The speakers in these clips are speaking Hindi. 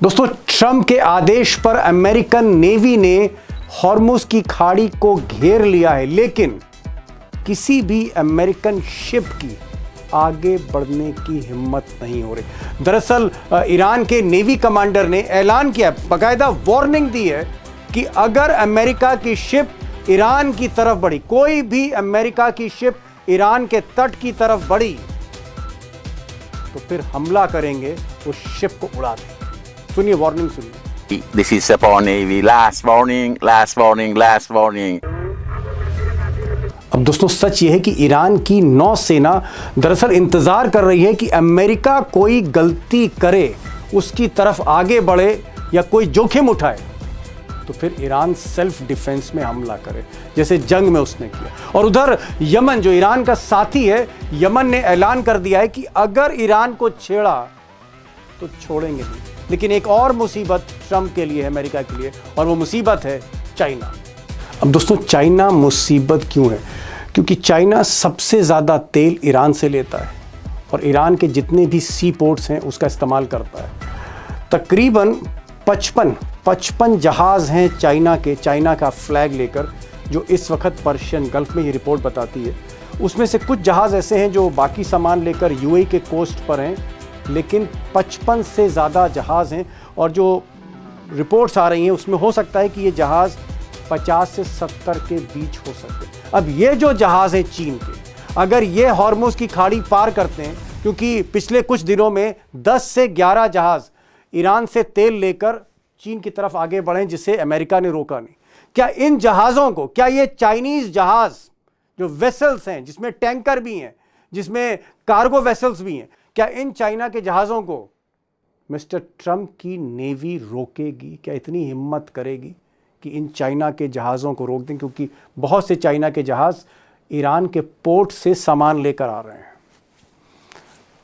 दोस्तों, ट्रंप के आदेश पर अमेरिकन नेवी ने हॉर्मुज की खाड़ी को घेर लिया है, लेकिन किसी भी अमेरिकन शिप की आगे बढ़ने की हिम्मत नहीं हो रही। दरअसल ईरान के नेवी कमांडर ने ऐलान किया, बाकायदा वार्निंग दी है कि अगर अमेरिका की शिप ईरान की तरफ बढ़ी, कोई भी अमेरिका की शिप ईरान के तट की तरफ बढ़ी, तो फिर हमला करेंगे, उस शिप को उड़ा देंगे। सुनिए वार्निंग, सुनिए। This is Japan Navy. Last warning, last warning, last warning. अब दोस्तों, सच यह है कि ईरान की नौसेना दरअसल इंतजार कर रही है कि अमेरिका कोई गलती करे, उसकी तरफ आगे बढ़े या कोई जोखिम उठाए, तो फिर ईरान सेल्फ डिफेंस में हमला करे, जैसे जंग में उसने किया। और उधर यमन, जो ईरान का साथी है, यमन ने ऐलान कर दिया है कि अगर ईरान को छेड़ा तो छोड़ेंगे नहीं। लेकिन एक और मुसीबत ट्रंप के लिए है, अमेरिका के लिए, और वो मुसीबत है चाइना। अब दोस्तों, चाइना मुसीबत क्यों है? क्योंकि चाइना सबसे ज़्यादा तेल ईरान से लेता है और ईरान के जितने भी सी पोर्ट्स हैं उसका इस्तेमाल करता है। तकरीबन 55 जहाज़ हैं चाइना का फ्लैग लेकर, जो इस वक्त पर्शियन गल्फ में, ये रिपोर्ट बताती है। उसमें से कुछ जहाज़ ऐसे हैं जो बाकी सामान लेकर यूएई के कोस्ट पर हैं, लेकिन 55 से ज़्यादा जहाज़ हैं। और जो रिपोर्ट्स आ रही हैं उसमें हो सकता है कि ये जहाज़ 50 से 70 के बीच हो सकते हैं। अब ये जो जहाज़ हैं चीन के, अगर ये हॉर्मुज की खाड़ी पार करते हैं, क्योंकि पिछले कुछ दिनों में 10 से 11 जहाज़ ईरान से तेल लेकर चीन की तरफ आगे बढ़े, जिसे अमेरिका ने रोका नहीं। क्या इन जहाज़ों को, क्या ये चाइनीज़ जहाज़ जो वेसल्स हैं, जिसमें टैंकर भी हैं, जिसमें कार्गो वेसल्स भी हैं, क्या इन चाइना के जहाज़ों को मिस्टर ट्रंप की नेवी रोकेगी? क्या इतनी हिम्मत करेगी कि इन चाइना के जहाज़ों को रोक दें? क्योंकि बहुत से चाइना के जहाज़ ईरान के पोर्ट से सामान लेकर आ रहे हैं।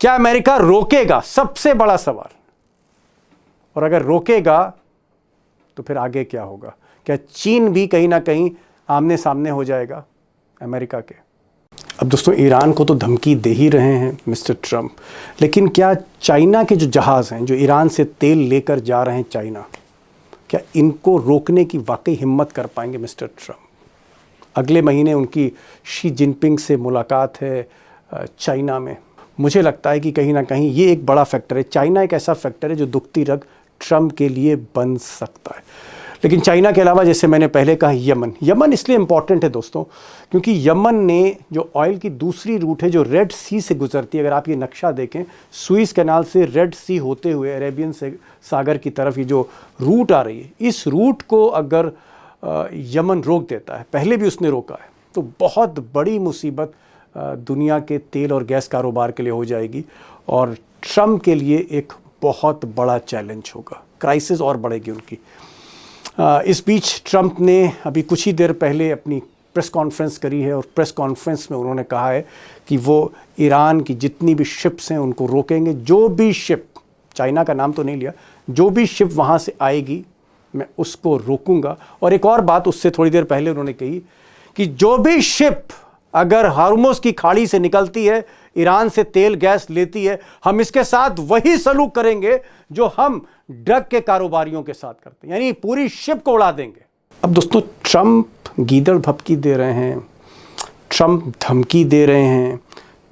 क्या अमेरिका रोकेगा? सबसे बड़ा सवाल। और अगर रोकेगा तो फिर आगे क्या होगा? क्या चीन भी कहीं ना कहीं आमने सामने हो जाएगा अमेरिका के? अब दोस्तों, ईरान को तो धमकी दे ही रहे हैं मिस्टर ट्रंप, लेकिन क्या चाइना के जो जहाज़ हैं, जो ईरान से तेल लेकर जा रहे हैं चाइना, क्या इनको रोकने की वाकई हिम्मत कर पाएंगे मिस्टर ट्रंप? अगले महीने उनकी शी जिनपिंग से मुलाकात है चाइना में। मुझे लगता है कि कहीं ना कहीं ये एक बड़ा फैक्टर है। चाइना एक ऐसा फैक्टर है जो दुखती रग ट्रंप के लिए बन सकता है। लेकिन चाइना के अलावा, जैसे मैंने पहले कहा, यमन इसलिए इंपॉर्टेंट है दोस्तों, क्योंकि यमन ने जो ऑयल की दूसरी रूट है जो रेड सी से गुजरती है, अगर आप ये नक्शा देखें, सुइस कैनाल से रेड सी होते हुए अरेबियन सागर की तरफ ये जो रूट आ रही है, इस रूट को अगर यमन रोक देता है, पहले भी उसने रोका है, तो बहुत बड़ी मुसीबत दुनिया के तेल और गैस कारोबार के लिए हो जाएगी और ट्रंप के लिए एक बहुत बड़ा चैलेंज होगा। क्राइसिस और बढ़ेगी उनकी। इस बीच ट्रंप ने अभी कुछ ही देर पहले अपनी प्रेस कॉन्फ्रेंस करी है और प्रेस कॉन्फ्रेंस में उन्होंने कहा है कि वो ईरान की जितनी भी शिप्स हैं उनको रोकेंगे। जो भी शिप, चाइना का नाम तो नहीं लिया, जो भी शिप वहाँ से आएगी मैं उसको रोकूंगा। और एक और बात उससे थोड़ी देर पहले उन्होंने कही कि जो भी शिप अगर हॉर्मुज की खाड़ी से निकलती है, ईरान से तेल गैस लेती है, हम इसके साथ वही सलूक करेंगे जो हम ड्रग के कारोबारियों के साथ करते हैं, यानी पूरी शिप को उड़ा देंगे। अब दोस्तों, ट्रंप गीदड़ भपकी दे रहे हैं, ट्रंप धमकी दे रहे हैं,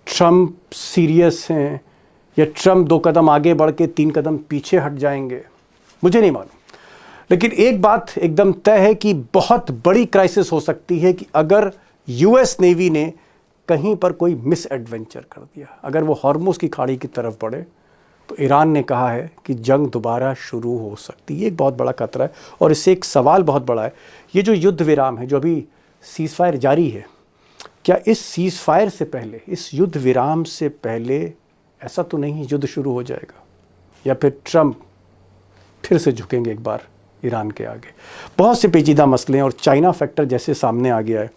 ट्रंप सीरियस हैं, या ट्रंप 2 कदम आगे बढ़ के 3 कदम पीछे हट जाएंगे, मुझे नहीं मालूम। लेकिन एक बात एकदम तय है कि बहुत बड़ी क्राइसिस हो सकती है कि अगर यूएस नेवी ने कहीं पर कोई मिस एडवेंचर कर दिया, अगर वो हॉर्मुज की खाड़ी की तरफ बढ़े, तो ईरान ने कहा है कि जंग दोबारा शुरू हो सकती है। ये एक बहुत बड़ा खतरा है और इससे एक सवाल बहुत बड़ा है। ये जो युद्ध विराम है, जो अभी सीज़ फायर जारी है, क्या इस सीज़ फायर से पहले, इस युद्ध विराम से पहले ऐसा तो नहीं युद्ध शुरू हो जाएगा, या फिर ट्रंप फिर से झुकेंगे एक बार ईरान के आगे? बहुत से पेचीदा मसले हैं और चाइना फैक्टर जैसे सामने आ गया है,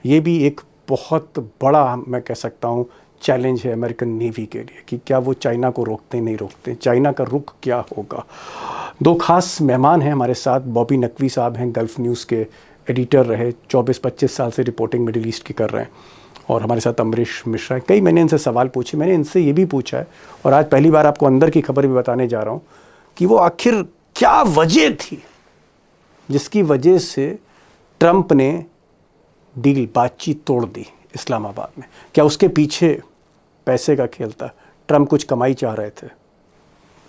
ये भी एक बहुत बड़ा, मैं कह सकता हूँ, चैलेंज है अमेरिकन नेवी के लिए कि क्या वो चाइना को रोकते नहीं रोकते, चाइना का रुख क्या होगा। 2 खास मेहमान हैं हमारे साथ। बॉबी नकवी साहब हैं, गल्फ न्यूज़ के एडिटर रहे, 24-25 साल से रिपोर्टिंग मिडिल ईस्ट की कर रहे हैं, और हमारे साथ अमरीश मिश्रा हैं। कई मैंने इनसे सवाल पूछे, मैंने इनसे ये भी पूछा है और आज पहली बार आपको अंदर की खबर भी बताने जा रहा हूँ कि वो आखिर क्या वजह थी जिसकी वजह से ट्रंप ने डील, बातचीत तोड़ दी इस्लामाबाद में। क्या उसके पीछे पैसे का खेल था? ट्रंप कुछ कमाई चाह रहे थे?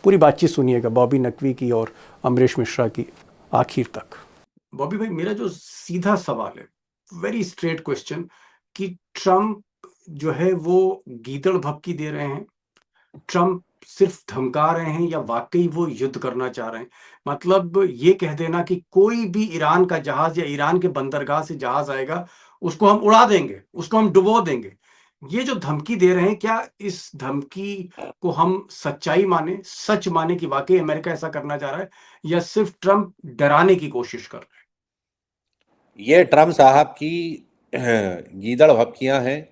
पूरी बातचीत सुनिएगा बॉबी नकवी की और अमरीश मिश्रा की आखिर तक। बॉबी भाई, मेरा जो सीधा सवाल है, वेरी स्ट्रेट क्वेश्चन, कि ट्रंप जो है वो गीदड़ भभकी दे रहे हैं, ट्रंप सिर्फ धमका रहे हैं, या वाकई वो युद्ध करना चाह रहे हैं? मतलब ये कह देना कि कोई भी ईरान का जहाज या ईरान के बंदरगाह से जहाज आएगा उसको हम उड़ा देंगे, उसको हम डुबो देंगे, ये जो धमकी दे रहे हैं, क्या इस धमकी को हम सच्चाई माने, सच माने कि वाकई अमेरिका ऐसा करना चाह रहा है, या सिर्फ ट्रंप डराने की कोशिश कर रहे हैं? ये ट्रम्प साहब की गीदड़ भभकियां हैं।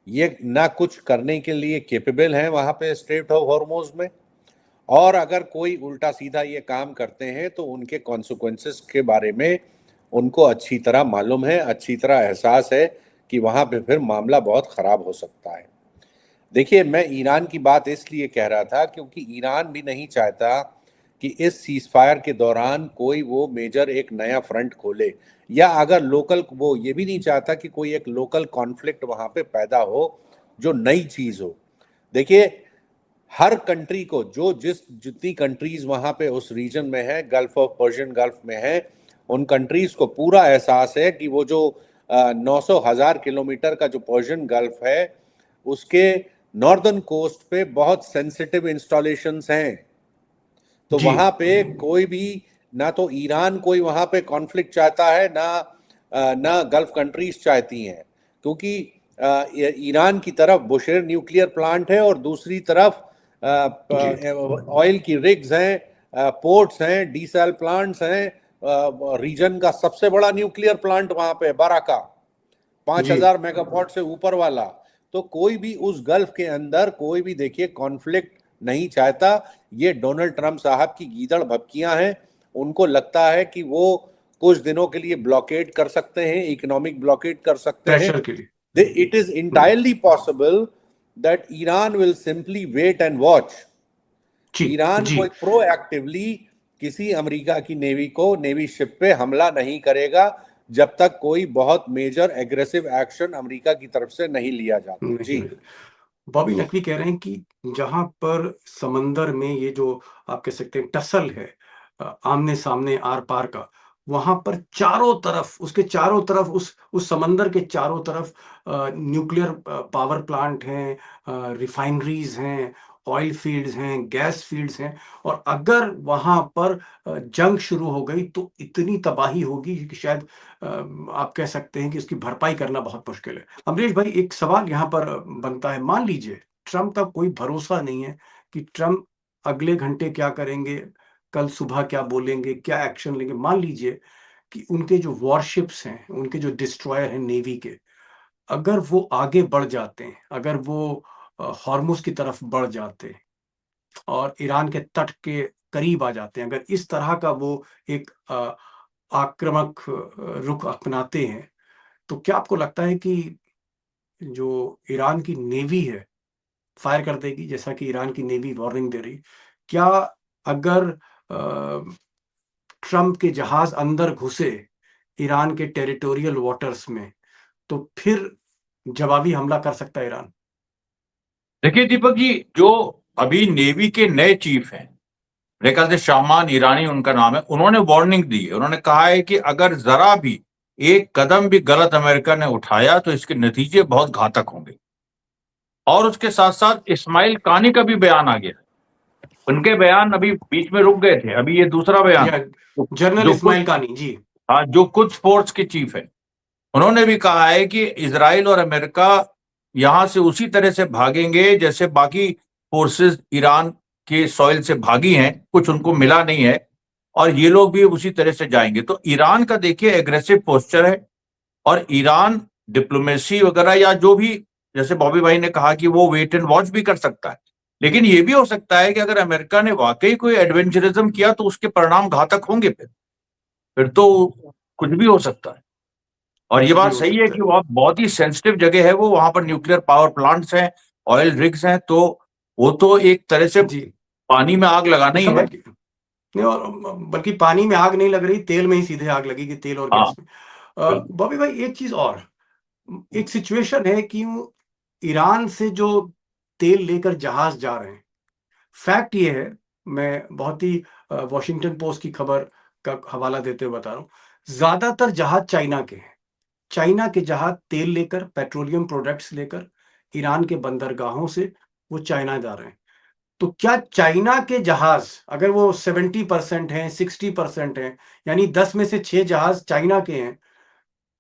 ये ना कुछ करने के लिए केपेबल हैं वहाँ पे स्ट्रेट ऑफ हॉर्मोज में, और अगर कोई उल्टा सीधा ये काम करते हैं तो उनके कॉन्सिक्वेंसेस के बारे में उनको अच्छी तरह मालूम है, अच्छी तरह एहसास है कि वहाँ पे फिर मामला बहुत ख़राब हो सकता है। देखिए, मैं ईरान की बात इसलिए कह रहा था क्योंकि ईरान भी नहीं चाहता कि इस सीज फायर के दौरान कोई वो मेजर एक नया फ्रंट खोले, या अगर लोकल, वो ये भी नहीं चाहता कि कोई एक लोकल कॉन्फ्लिक्ट वहाँ पे पैदा हो जो नई चीज़ हो। देखिए, हर कंट्री को, जो जितनी कंट्रीज वहाँ पे उस रीजन में है, गल्फ ऑफ पर्शियन गल्फ में है, उन कंट्रीज को पूरा एहसास है कि वो जो 900,000 किलोमीटर का जो पर्शियन गल्फ है उसके नॉर्दर्न कोस्ट पे बहुत सेंसिटिव इंस्टॉलेशंस हैं। तो वहां पे कोई भी, ना तो ईरान कोई वहां पे कॉन्फ्लिक्ट चाहता है, ना गल्फ कंट्रीज चाहती हैं, क्योंकि ईरान की तरफ बुशेर न्यूक्लियर प्लांट है और दूसरी तरफ ऑयल की रिग्स हैं, पोर्ट्स हैं, डीसेल प्लांट्स हैं, रीजन का सबसे बड़ा न्यूक्लियर प्लांट वहां पे बाराका, 5,000 मेगावाट से ऊपर वाला। तो कोई भी उस गल्फ के अंदर कोई भी, देखिए, कॉन्फ्लिक्ट नहीं चाहता। ये डोनाल्ड ट्रंप साहब की गीदड़ भभकियां हैं। उनको लगता है कि वो कुछ दिनों के लिए ब्लॉकेड कर सकते हैं, इकोनॉमिक ब्लॉकेड कर सकते हैं। It is entirely possible that Iran will simply wait and watch. Iran कोई प्रोएक्टिवली किसी अमेरिका की नेवी शिप पे हमला नहीं करेगा जब तक कोई बहुत मेजर एग्रेसिव एक्शन अमेरिका की तरफ से नहीं लिया जाता। जी, बॉबी नकवी कह रहे हैं कि जहां पर समंदर में ये जो आप कह सकते हैं टसल है, आमने सामने आर पार का, वहां पर चारों तरफ, उसके चारों तरफ, उस समंदर के चारों तरफ न्यूक्लियर पावर प्लांट हैं, रिफाइनरीज हैं, ऑयल फील्ड्स हैं, गैस फील्ड्स हैं, और अगर वहां पर जंग शुरू हो गई तो इतनी तबाही होगी कि शायद आप कह सकते हैं कि उसकी भरपाई करना बहुत मुश्किल है। अमरीश भाई, एक सवाल यहाँ पर बनता है, मान लीजिए ट्रंप का कोई भरोसा नहीं है कि ट्रंप अगले घंटे क्या करेंगे, कल सुबह क्या बोलेंगे, क्या एक्शन लेंगे। मान लीजिए कि उनके जो वॉरशिप्स हैं, उनके जो डिस्ट्रॉयर हैं नेवी के, अगर वो आगे बढ़ जाते हैं, अगर वो हॉर्मुज की तरफ बढ़ जाते हैं और ईरान के तट के करीब आ जाते हैं, अगर इस तरह का वो एक आक्रामक रुख अपनाते हैं, तो क्या आपको लगता है कि जो ईरान की नेवी है फायर कर देगी, जैसा कि ईरान की नेवी वार्निंग दे रही? क्या अगर ट्रंप के जहाज अंदर घुसे ईरान के टेरिटोरियल वाटर्स में, तो फिर जवाबी हमला कर सकता है ईरान? देखिए दीपक जी, जो अभी नेवी के नए चीफ हैं, मेरे ख्याल से शामान ईरानी उनका नाम है, उन्होंने वार्निंग दी है। उन्होंने कहा है कि अगर जरा भी एक कदम भी गलत अमेरिका ने उठाया तो इसके नतीजे बहुत घातक होंगे। और उसके साथ साथ इस्माइल कानी का भी बयान आ गया। उनके बयान अभी बीच में रुक गए थे, अभी ये दूसरा बयान, जनरल इस्माइल कानी जी, हाँ, जो कुछ फोर्स के चीफ है, उन्होंने भी कहा है कि इजराइल और अमेरिका यहां से उसी तरह से भागेंगे जैसे बाकी फोर्सेस ईरान के सॉइल से भागी हैं, कुछ उनको मिला नहीं है, और ये लोग भी उसी तरह से जाएंगे। तो ईरान का देखिए एग्रेसिव पोस्चर है, और ईरान डिप्लोमेसी वगैरह या जो भी, जैसे बॉबी भाई ने कहा कि वो वेट एंड वॉच भी कर सकता है, लेकिन ये भी हो सकता है कि अगर अमेरिका ने वाकई कोई एडवेंचरिज्म किया तो उसके परिणाम घातक होंगे। फिर तो कुछ भी हो सकता है। और ये बात सही है कि वो बहुत ही सेंसिटिव जगह है, वो वहां पर न्यूक्लियर पावर प्लांट्स हैं, ऑयल रिग्स हैं, तो वो तो एक तरह से पानी में आग लगाना ही है। समझ गए नहीं, और बल्कि पानी में आग नहीं लग रही, तेल में ही सीधे आग लगेगी, तेल और हाँ, गैस में। बिल्कुल। बॉबी भाई एक चीज और, एक सिचुएशन है कि ईरान से जो तेल लेकर जहाज जा रहे हैं, फैक्ट ये है, मैं बहुत ही वॉशिंगटन पोस्ट की खबर का हवाला देते हुए बता रहा हूं, ज्यादातर जहाज चाइना के हैं। चाइना के जहाज तेल लेकर, पेट्रोलियम प्रोडक्ट्स लेकर ईरान के बंदरगाहों से वो चाइना जा रहे हैं। तो क्या चाइना के जहाज, अगर वो 70% हैं, 60% हैं, यानी 10 में से 6 जहाज चाइना के हैं,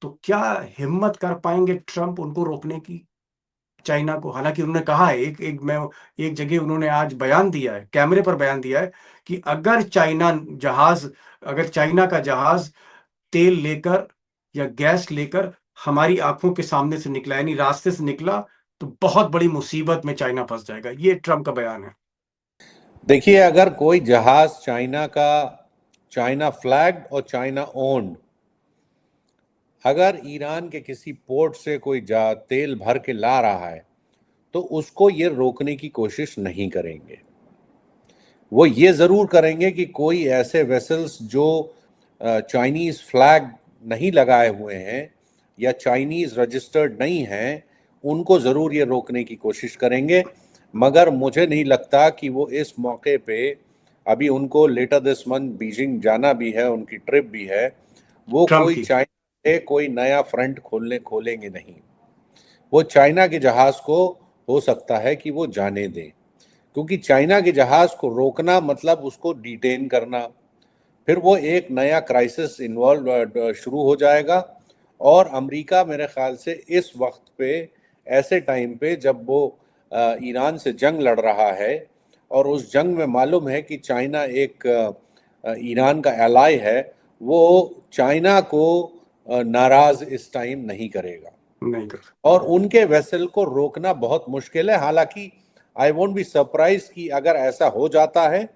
तो क्या हिम्मत कर पाएंगे ट्रंप उनको रोकने की, चाइना को? हालांकि उन्होंने कहा है, एक जगह उन्होंने आज बयान दिया है, कैमरे पर बयान दिया है कि अगर चाइना का जहाज तेल लेकर या गैस लेकर हमारी आंखों के सामने से निकला, यानी रास्ते से निकला, तो बहुत बड़ी मुसीबत में चाइना फंस जाएगा। ये ट्रंप का बयान है। देखिए, अगर कोई जहाज चाइना का, चाइना फ्लैग और चाइना ओन्ड, अगर ईरान के किसी पोर्ट से कोई तेल भर के ला रहा है तो उसको ये रोकने की कोशिश नहीं करेंगे। वो ये ज़रूर करेंगे कि कोई ऐसे वेसल्स जो चाइनीज़ फ्लैग नहीं लगाए हुए हैं या चाइनीज़ रजिस्टर्ड नहीं हैं, उनको ज़रूर ये रोकने की कोशिश करेंगे। मगर मुझे नहीं लगता कि वो इस मौके पे, अभी उनको लेटर दिस मंथ बीजिंग जाना भी है, उनकी ट्रिप भी है, वो ट्रंप कोई की। चाइना से कोई नया फ्रंट खोलेंगे नहीं। वो चाइना के जहाज को हो सकता है कि वो जाने दें, क्योंकि चाइना के जहाज को रोकना मतलब उसको डिटेन करना, फिर वो एक नया क्राइसिस इन्वॉल्व शुरू हो जाएगा। और अमेरिका मेरे ख्याल से इस वक्त पे, ऐसे टाइम पे जब वो ईरान से जंग लड़ रहा है और उस जंग में मालूम है कि चाइना एक ईरान का एलाई है, वो चाइना को नाराज इस टाइम नहीं करेगा नहीं कर और उनके वेसल को रोकना बहुत मुश्किल है। हालांकि आई वोंट बी सरप्राइज कि अगर ऐसा हो जाता है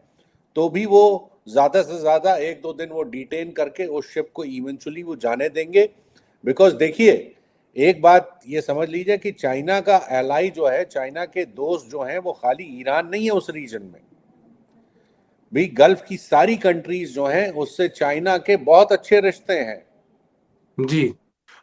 तो भी वो ज़्यादा से ज़्यादा 1-2 दिन वो डिटेन करके उस शिप को इवेंचुअली वो जाने देंगे। बिकॉज देखिए, एक बात ये समझ लीजिए कि चाइना का एलाई जो है, चाइना के दोस्त जो हैं, वो खाली ईरान नहीं है उस रीजन में भी, गल्फ की सारी कंट्रीज जो हैं उससे चाइना के बहुत अच्छे रिश्ते हैं। जी,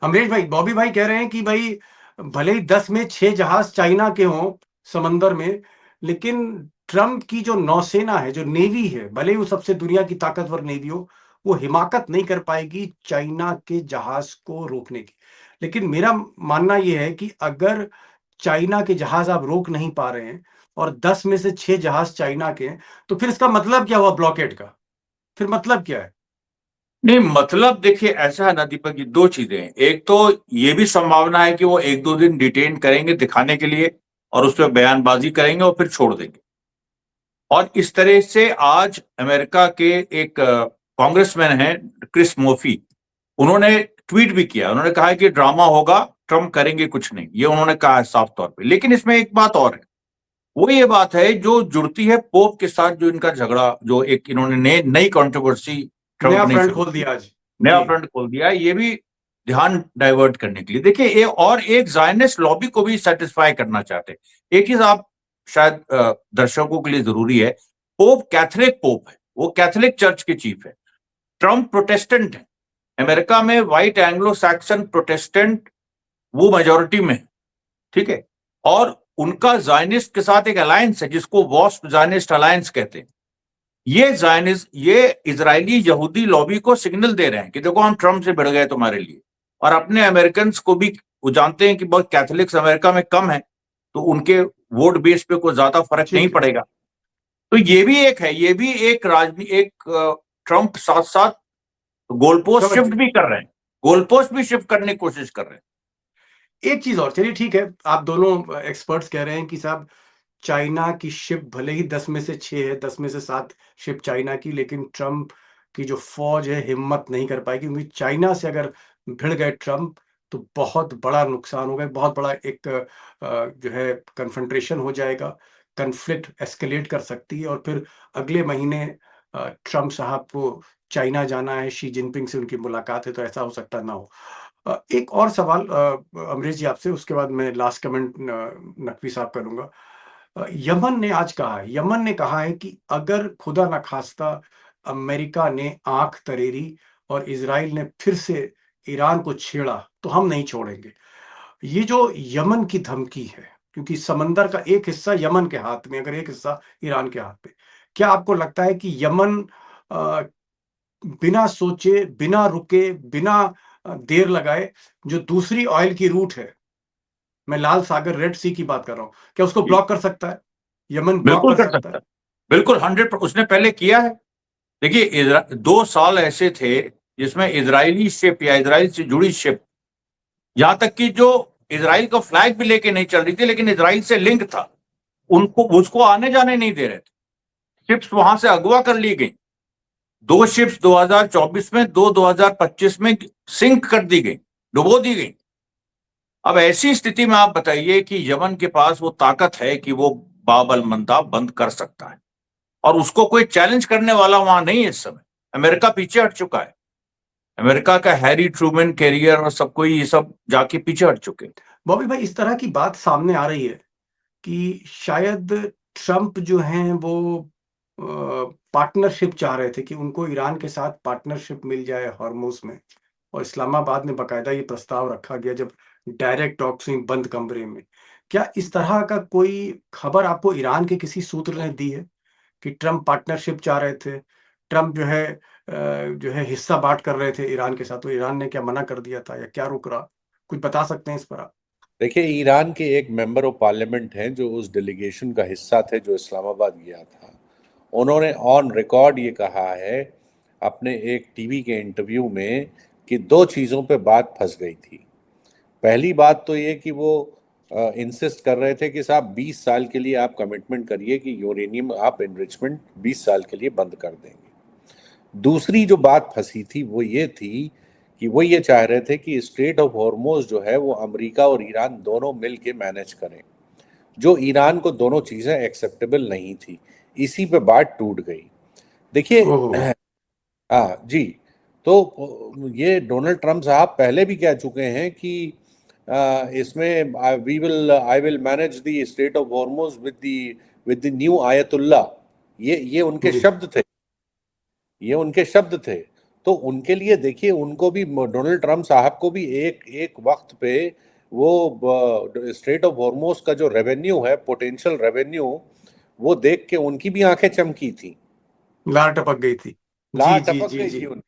अमरीश भाई, बॉबी भाई कह रहे हैं कि भाई भले ही 10 में 6 जहाज चाइना के हों समंदर में, लेकिन ट्रंप की जो नौसेना है, जो नेवी है, भले ही वो सबसे दुनिया की ताकतवर नेवी हो, वो हिमाकत नहीं कर पाएगी चाइना के जहाज को रोकने की। लेकिन मेरा मानना यह है कि अगर चाइना के जहाज आप रोक नहीं पा रहे हैं और 10 में से 6 जहाज चाइना के हैं, तो फिर इसका मतलब क्या हुआ ब्लॉकेड का? फिर मतलब क्या है? नहीं, मतलब देखिए, ऐसा है ना दीपक जी, दो चीजें हैं। एक तो ये भी संभावना है कि वो 1-2 दिन डिटेन करेंगे दिखाने के लिए और उस पर बयानबाजी करेंगे और फिर छोड़ देंगे। और इस तरह से आज अमेरिका के एक कांग्रेसमैन हैं, क्रिस मोफी, उन्होंने ट्वीट भी किया। उन्होंने कहा है कि ड्रामा होगा, ट्रंप करेंगे कुछ नहीं, ये उन्होंने कहा है साफ तौर पे। लेकिन इसमें एक बात और है, वो ये बात है जो जुड़ती है पोप के साथ, जो इनका झगड़ा, जो एक इन्होंने नई कंट्रोवर्सी नया ट्रंप ने फ्रंट शुरू, खोल दिया आज। नया जी। फ्रंट खोल दिया, ये भी ध्यान डाइवर्ट करने के लिए। देखिए, और एक जायनिस्ट लॉबी को भी सेटिस्फाई करना चाहते हैं। एक चीज आप शायद दर्शकों के लिए जरूरी है, पोप कैथोलिक पोप है, वो कैथोलिक चर्च के चीफ है। ट्रंप प्रोटेस्टेंट है। अमेरिका में व्हाइट एंग्लो सैक्सन प्रोटेस्टेंट वो मेजोरिटी में है, ठीक है। और उनका जायनिस्ट के साथ एक अलायंस है जिसको वॉस्प जायनिस्ट अलायंस कहते हैं। ये इजरायली यहूदी लॉबी को सिग्नल दे रहे हैं कि देखो, हम ट्रंप से भिड़ गए तुम्हारे लिए। और अपने अमेरिकन को भी वो जानते हैं कि बहुत कैथोलिक्स अमेरिका में कम है, तो उनके वोट बेस पे कोई ज्यादा फर्क नहीं ठीक है। पड़ेगा। तो ये भी एक है, ये भी एक ट्रंप साथ साथ गोलपोस्ट समझ शिफ्ट गए। भी कर रहे हैं, गोलपोस्ट भी शिफ्ट करने की कोशिश कर रहे हैं। एक चीज और, चलिए ठीक है, आप दोनों एक्सपर्ट्स कह रहे हैं कि साहब चाइना की शिप भले ही 10 में से 6 है, 10 में से 7 शिप चाइना की, लेकिन ट्रंप की जो फौज है हिम्मत नहीं कर पाएगी, क्योंकि चाइना से अगर भिड़ गए ट्रंप तो बहुत बड़ा नुकसान होगा, बहुत बड़ा एक जो है कन्फ्रंटेशन हो जाएगा, कन्फ्लिक्ट एस्केलेट कर सकती है, और फिर अगले महीने ट्रंप साहब को चाइना जाना है, शी जिनपिंग से उनकी मुलाकात है, तो ऐसा हो सकता ना हो। एक और सवाल अमरीश जी आपसे, उसके बाद मैं लास्ट कमेंट नकवी साहब करूंगा। यमन ने आज कहा है, यमन ने कहा है कि अगर खुदा न खास्ता अमेरिका ने आंख तरेरी और इजराइल ने फिर से ईरान को छेड़ा तो हम नहीं छोड़ेंगे। ये जो यमन की धमकी है, क्योंकि समंदर का एक हिस्सा यमन के हाथ में, अगर एक हिस्सा ईरान के हाथ में, क्या आपको लगता है कि यमन अ, बिना सोचे, बिना रुके, बिना देर लगाए जो दूसरी ऑयल की रूट है, मैं लाल सागर, रेड सी की बात कर रहा हूं, क्या उसको ब्लॉक कर सकता है? यमन ब्लॉक बिल्कुल कर कर सकता सकता है? है, बिल्कुल 100 उसने पहले किया है। देखिए 2 साल ऐसे थे जिसमें इजरायली शिप या इजराइल से जुड़ी शिप, यहां तक कि जो इजराइल का फ्लैग भी लेके नहीं चल रही थी लेकिन इजराइल से लिंक था, उनको उसको आने जाने नहीं दे रहे थे। शिप्स वहां से अगवा कर ली गई। 2 शिप्स 2024 में, 2025 में सिंक कर दी गई, डुबो दी गई। अब ऐसी स्थिति में आप बताइए कि यमन के पास वो ताकत है कि वो बाबल मंदाब बंद कर सकता है, और उसको कोई चैलेंज करने वाला वहां नहीं है इस समय। अमेरिका पीछे हट चुका है। अमेरिका का हैरी ट्रूमैन कैरियर और सब कोई ये सब जाके पीछे हट चुके हैं। बॉबी भाई, इस तरह की बात सामने आ रही है कि शायद ट्रंप जो हैं वो पार्टनरशिप चाह रहे थे कि उनको ईरान के साथ पार्टनरशिप मिल जाए हॉर्मुज में, और इस्लामाबाद में बाकायदा ये प्रस्ताव रखा गया जब डायरेक्ट टॉक्स हुई बंद कमरे में। क्या इस तरह का कोई खबर आपको ईरान के किसी सूत्र ने दी है कि ट्रंप पार्टनरशिप चाह रहे थे, ट्रंप जो है हिस्सा बांट कर रहे थे ईरान के साथ, तो ईरान ने क्या मना कर दिया था या क्या रुक रहा? कुछ बता सकते हैं इस पर आप? देखिए, ईरान के एक मेंबर ऑफ पार्लियामेंट हैं जो उस डेलीगेशन का हिस्सा थे जो इस्लामाबाद गया था। उन्होंने ऑन रिकॉर्ड ये कहा है अपने एक टीवी के इंटरव्यू में कि दो चीज़ों पे बात फंस गई थी। पहली बात तो ये कि वो इंसिस्ट कर रहे थे कि साहब 20 साल के लिए आप कमिटमेंट करिए कि यूरेनियम आप एनरिचमेंट 20 साल के लिए बंद कर देंगे। दूसरी जो बात फंसी थी वो ये थी कि वो ये चाह रहे थे कि स्ट्रेट ऑफ हॉर्मोज जो है वो अमेरिका और ईरान दोनों मिल के मैनेज करें, जो ईरान को दोनों चीज़ें एक्सेप्टेबल नहीं थी। इसी पे बात टूट गई। देखिए, ओहो। हाँ जी, तो ये डोनाल्ड ट्रंप साहब पहले भी कह चुके हैं कि इसमें I will manage the straight of Hormuz with the new ayatollah. ये उनके जी। शब्द थे, ये उनके शब्द थे। तो उनके लिए देखिए, उनको भी, डोनाल्ड ट्रंप साहब को भी एक एक वक्त पे वो स्ट्रेट ऑफ हॉर्मोज का जो रेवेन्यू है, पोटेंशियल रेवेन्यू, वो देख के उनकी भी आंखें चमकी थी, लार टपक गई थी। ला जी, जी, टपक जी, गई जी। थी उन।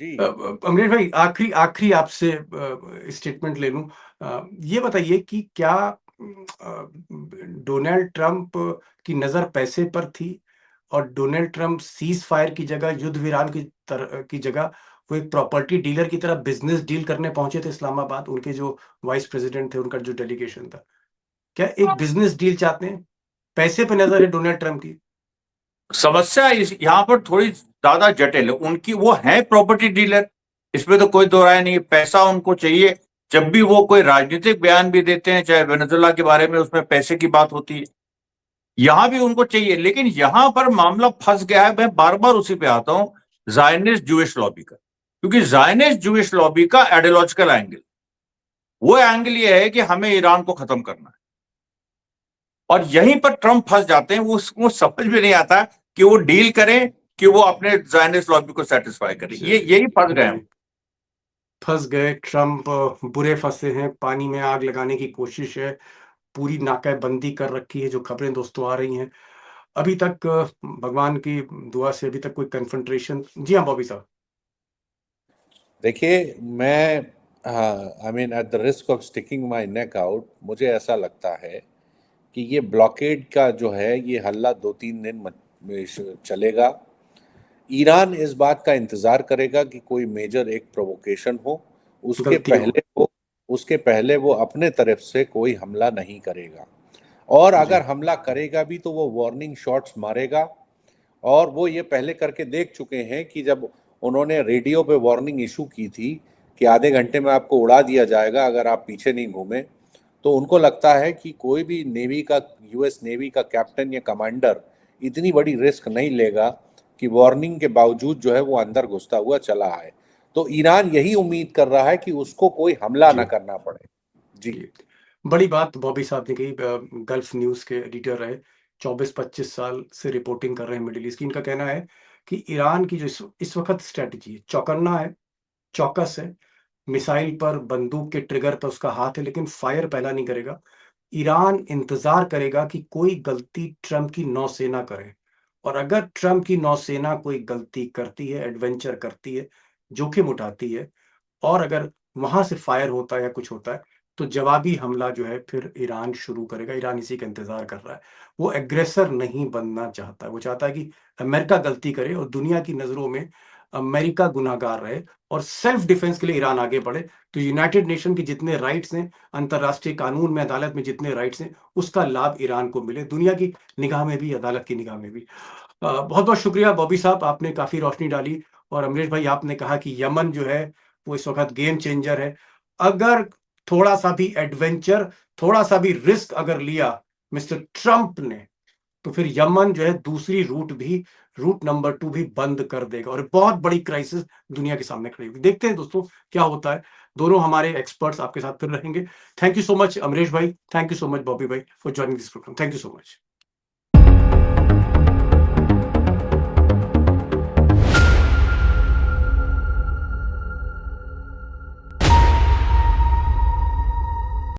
जी। अमरीश भाई, आखिरी आखिरी आपसे स्टेटमेंट ले लूं। ये बताइए कि क्या डोनाल्ड ट्रंप की नज़र पैसे पर थी और डोनाल्ड ट्रंप सीज फायर की जगह, युद्ध विराम की जगह वो एक प्रॉपर्टी डीलर की तरह बिजनेस डील करने पहुंचे थे इस्लामाबाद? उनके जो वाइस प्रेसिडेंट थे, उनका जो डेलीगेशन था, क्या एक बिजनेस डील चाहते हैं? पैसे पे नजर है डोनाल्ड ट्रंप की? समस्या यहाँ पर थोड़ी ज्यादा जटिल है। उनकी वो है प्रॉपर्टी डीलर, इसमें तो कोई दो राय नहीं। पैसा उनको चाहिए। जब भी वो कोई राजनीतिक बयान भी देते हैं, चाहे वेनेजुला के बारे में, उसमें पैसे की बात होती है। यहां भी उनको चाहिए, लेकिन यहां पर मामला फंस गया है। मैं बार बार उसी पे आता हूं, जायनिस्ट जूइश लॉबी का। क्योंकि जायनिस्ट जूइश लॉबी का आइडियोलॉजिकल एंगल, वो एंगल ये है कि हमें ईरान को खत्म करना है, और यहीं पर ट्रंप फंस जाते हैं। वो समझ में नहीं आता कि वो डील करें कि वो अपने जायनिस्ट लॉबी को सेटिस्फाई करें। ये यही फंस गए जी, हम। फंस गए ट्रंप। बुरे फंसे हैं, पानी में आग लगाने की कोशिश है, पूरी नाकाबंदी कर रखी है, जो खबरें दोस्तों आ रही हैं। अभी तक भगवान की दुआ से अभी तक कोई कन्फ्रंट्रेशन। जी हाँ बॉबी साहब। देखिए, मैं, I mean at the risk of sticking my neck out, मुझे ऐसा लगता है कि ये ब्लॉकेड का जो है ये हल्ला 2-3 दिन चलेगा। ईरान इस बात का इंतज़ार करेगा कि कोई मेजर एक प्रोवोकेशन हो, उसके गलती हो। पहले वो उसके पहले वो अपने तरफ से कोई हमला नहीं करेगा। और अगर जी। हमला करेगा भी तो वो वार्निंग शॉट्स मारेगा। और वो ये पहले करके देख चुके हैं कि जब उन्होंने रेडियो पे वार्निंग इशू की थी कि आधे घंटे में आपको उड़ा दिया जाएगा अगर आप पीछे नहीं घूमे, तो उनको लगता है कि कोई भी नेवी का, यूएस नेवी का कैप्टन या कमांडर इतनी बड़ी रिस्क नहीं लेगा कि वार्निंग के बावजूद जो है वो अंदर घुसता हुआ चला आए। तो ईरान यही उम्मीद कर रहा है कि उसको कोई हमला ना जी। करना पड़े। जी। जी। बड़ी बात बॉबी साहब ने कही। गल्फ न्यूज़ के एडिटर रहे, 24-25 साल से रिपोर्टिंग कर रहे हैं मिडिल ईस्ट की। इनका कहना है कि ईरान की जो इस वक़्त स्ट्रैटेजी है, चौकन्ना है, चौकस है, मिसाइल पर, बंदूक के ट्रिगर पर उसका हाथ है, लेकिन फायर पहला नहीं करेगा। ईरान इंतज़ार करेगा कि कोई गलती ट्रंप की नौसेना करे, और अगर ट्रंप की नौसेना कोई गलती करती है, एडवेंचर करती है, जोखिम उठाती है, और अगर वहां से फायर होता है या कुछ होता है, तो जवाबी हमला जो है फिर ईरान शुरू करेगा। ईरान इसी का इंतजार कर रहा है। वो एग्रेसर नहीं बनना चाहता। वो चाहता है कि अमेरिका गलती करे और दुनिया की नजरों में अमेरिका गुनाहगार रहे, और सेल्फ डिफेंस के लिए ईरान आगे बढ़े। तो यूनाइटेड नेशन के जितने राइट्स हैं, अंतर्राष्ट्रीय कानून में, अदालत में जितने राइट्स हैं, उसका लाभ ईरान को मिले, दुनिया की निगाह में भी, अदालत की निगाह में भी। बहुत बहुत शुक्रिया बॉबी साहब, आपने काफी रोशनी डाली। और अमरीश भाई, आपने कहा कि यमन जो है वो इस वक्त गेम चेंजर है। अगर थोड़ा सा भी एडवेंचर, थोड़ा सा भी रिस्क अगर लिया मिस्टर ट्रंप ने, तो फिर यमन जो है दूसरी रूट नंबर 2 भी बंद कर देगा, और बहुत बड़ी क्राइसिस दुनिया के सामने खड़ी होगी। देखते हैं दोस्तों क्या होता है। दोनों हमारे एक्सपर्ट्स आपके साथ फिर रहेंगे। Thank you so much Amrish भाई, thank you so much Bobby भाई for joining this programme. Thank you so much.